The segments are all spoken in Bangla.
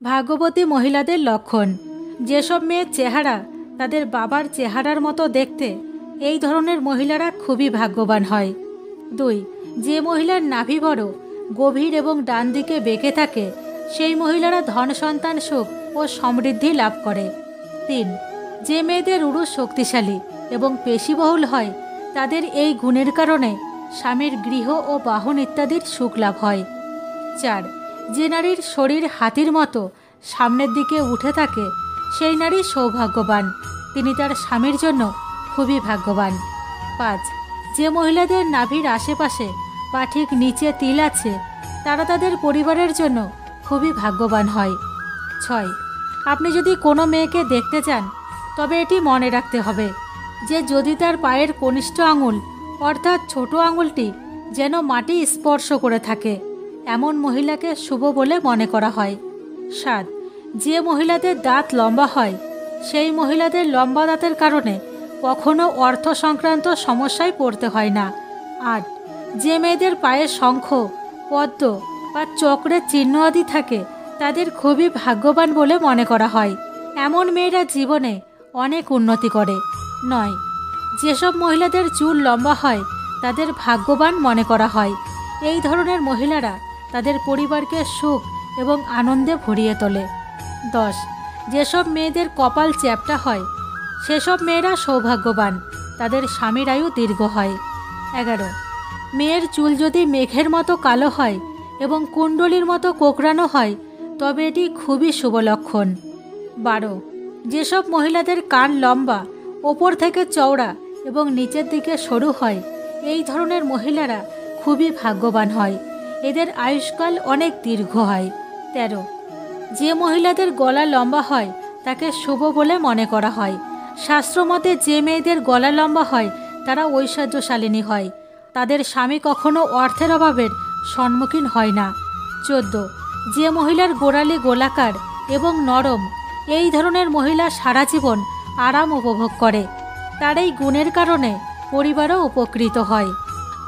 ভাগ্যবতী মহিলাদের লক্ষণ। যেসব মেয়ের চেহারা তাদের বাবার চেহারার মতো দেখতে, এই ধরনের মহিলারা খুবই ভাগ্যবান হয়। 2. যে মহিলার নাভি বড়, গভীর এবং ডান দিকে বেঁকে থাকে, সেই মহিলারা ধন সন্তান সুখ ও সমৃদ্ধি লাভ করে। 3. যে মেয়েদের উরু শক্তিশালী এবং পেশিবহুল হয়, তাদের এই গুণের কারণে স্বামীর গৃহ ও বাহন ইত্যাদির সুখ লাভ হয়। 4. যে নারীর শরীর হাতির মতো সামনের দিকে উঠে থাকে, সেই নারী সৌভাগ্যবান, তিনি তার স্বামীর জন্য খুবই ভাগ্যবান। 5. যে মহিলাদের নাভির আশেপাশে বা ঠিক নিচে তিল আছে, তারা তাদের পরিবারের জন্য খুবই ভাগ্যবান হয়। 6. আপনি যদি কোনো মেয়েকে দেখতে চান, তবে এটি মনে রাখতে হবে যে যদি তার পায়ের কনিষ্ঠ আঙুল অর্থাৎ ছোট আঙুলটি যেন মাটি স্পর্শ করে থাকে, এমন মহিলাকে শুভ বলে মনে করা হয়। 7. যে মহিলাদের দাঁত লম্বা হয়, সেই মহিলাদের লম্বা দাঁতের কারণে কখনো অর্থ সংক্রান্ত সমস্যায় পড়তে হয় না। 8. যে মেয়েদের পায়ে শঙ্খ, পদ্ম বা চক্রের চিহ্ন আদি থাকে, তাদের খুবই ভাগ্যবান বলে মনে করা হয়। এমন মেয়েরা জীবনে অনেক উন্নতি করে। 9. যেসব মহিলাদের চুল লম্বা হয়, তাদের ভাগ্যবান মনে করা হয়। এই ধরনের মহিলারা তাদের পরিবারকে সুখ এবং আনন্দে ভরিয়ে তোলে। 10. যেসব মেয়েদের কপাল চ্যাপ্টা হয়, সেসব মেয়েরা সৌভাগ্যবান, তাদের স্বামীর আয়ু দীর্ঘ হয়। 11. মেয়ের চুল যদি মেঘের মতো কালো হয় এবং কুণ্ডলীর মতো কোঁকড়ানো হয়, তবে এটি খুবই শুভ লক্ষণ। 12. যেসব মহিলাদের কান লম্বা, ওপর থেকে চওড়া এবং নিচের দিকে সরু হয়, এই ধরনের মহিলারা খুবই ভাগ্যবান হয়, এদের আয়ুষ্কাল অনেক দীর্ঘ হয়। 13. যে মহিলাদের গলা লম্বা হয়, তাকে শুভ বলে মনে করা হয়। শাস্ত্রমতে যে মেয়েদের গলা লম্বা হয়, তারা ঐশ্বর্যশালিনী হয়, তাদের স্বামী কখনো অর্থের অভাবের সম্মুখীন হয় না। 14. যে মহিলার গোড়ালি গোলাকার এবং নরম, এই ধরনের মহিলা সারা জীবন আরাম উপভোগ করে, তার এই গুণের কারণে পরিবারও উপকৃত হয়।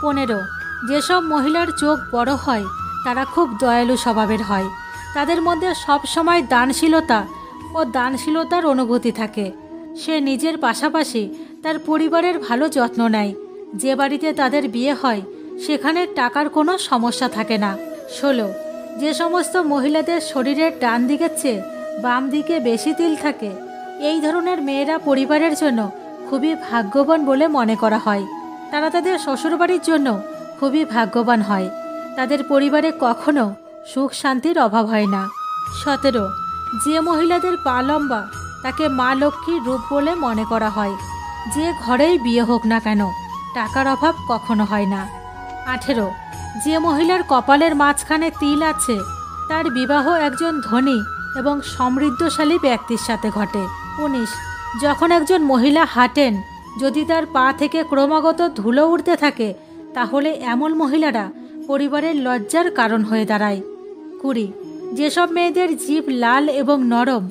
15. যেসব মহিলার চোখ বড় হয়, তারা খুব দয়ালু স্বভাবের হয়, তাদের মধ্যে সবসময় দানশীলতার অনুভূতি থাকে। সে নিজের পাশাপাশি তার পরিবারের ভালো যত্ন নেয়। যে বাড়িতে তাদের বিয়ে হয়, সেখানে টাকার কোনো সমস্যা থাকে না। 16. যে সমস্ত মহিলাদের শরীরের ডান দিকের চেয়ে বাম দিকে বেশি তিল থাকে, এই ধরনের মেয়েরা পরিবারের জন্য খুবই ভাগ্যবান বলে মনে করা হয়, তারা তাদের শ্বশুরবাড়ির জন্য খুবই ভাগ্যবান হয়, তাদের পরিবারে কখনো সুখ শান্তির অভাব হয় না। 17. যে মহিলাদের পা লম্বা, তাকে মা লক্ষ্মীর রূপ বলে মনে করা হয়, যে ঘরেই বিয়ে হোক না কেন, টাকার অভাব কখনো হয় না। 18. যে মহিলার কপালের মাঝখানে তিল আছে, তার বিবাহ একজন ধনী এবং সমৃদ্ধশালী ব্যক্তির সাথে ঘটে। 19. যখন একজন মহিলা হাঁটেন, যদি তার পা থেকে ক্রমাগত ধুলো উঠতে থাকে, তাহলে এমন মহিলারা পরিবারের লজ্জার কারণ হয়ে দাঁড়ায়। 20. যেসব মেয়েদের জিভ লাল এবং নরম,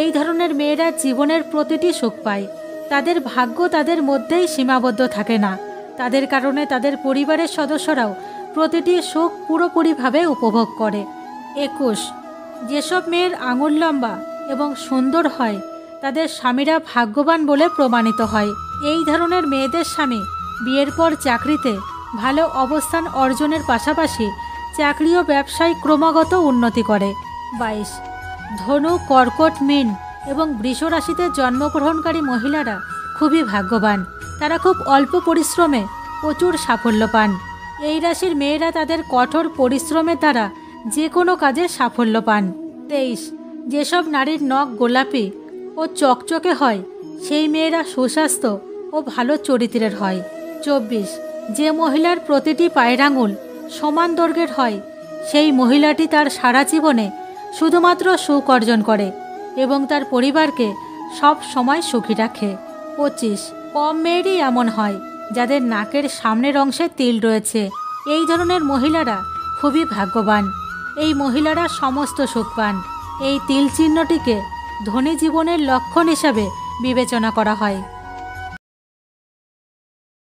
এই ধরনের মেয়েরা জীবনের প্রতিটি সুখ পায়, তাদের ভাগ্য তাদের মধ্যেই সীমাবদ্ধ থাকে না, তাদের কারণে তাদের পরিবারের সদস্যরাও প্রতিটি সুখ পুরোপুরিভাবে উপভোগ করে। 21. যেসব মেয়ের আঙুল লম্বা এবং সুন্দর হয়, তাদের স্বামীরা ভাগ্যবান বলে প্রমাণিত হয়, এই ধরনের মেয়েদের স্বামী বিয়ের পর চাকরিতে ভালো অবস্থান অর্জনের পাশাপাশি চাকরি ও ব্যবসায় ক্রমাগত উন্নতি করে। 22. ধনু, কর্কট, মীন এবং বৃষ রাশিতে জন্মগ্রহণকারী মহিলারা খুবই ভাগ্যবান, তারা খুব অল্প পরিশ্রমে প্রচুর সাফল্য পান। এই রাশির মেয়েরা তাদের কঠোর পরিশ্রমের দ্বারা যে কোনো কাজে সাফল্য পান। 23. যেসব নারীর নখ গোলাপি ও চকচকে হয়, সেই মেয়েরা সুস্বাস্থ্য ও ভালো চরিত্রের হয়। 24. যে মহিলার প্রতিটি পায়ের আঙুল সমান দৈর্ঘ্যের হয়, সেই মহিলাটি তার সারা জীবনে শুধুমাত্র সুখ অর্জন করে এবং তার পরিবারকে সব সময় সুখী রাখে। 25. কম মেয়েরই এমন হয় যাদের নাকের সামনের অংশে তিল রয়েছে, এই ধরনের মহিলারা খুবই ভাগ্যবান, এই মহিলারা সমস্ত সুখ পান। এই তিল চিহ্নটিকে ধনী জীবনের লক্ষণ হিসাবে বিবেচনা করা হয়।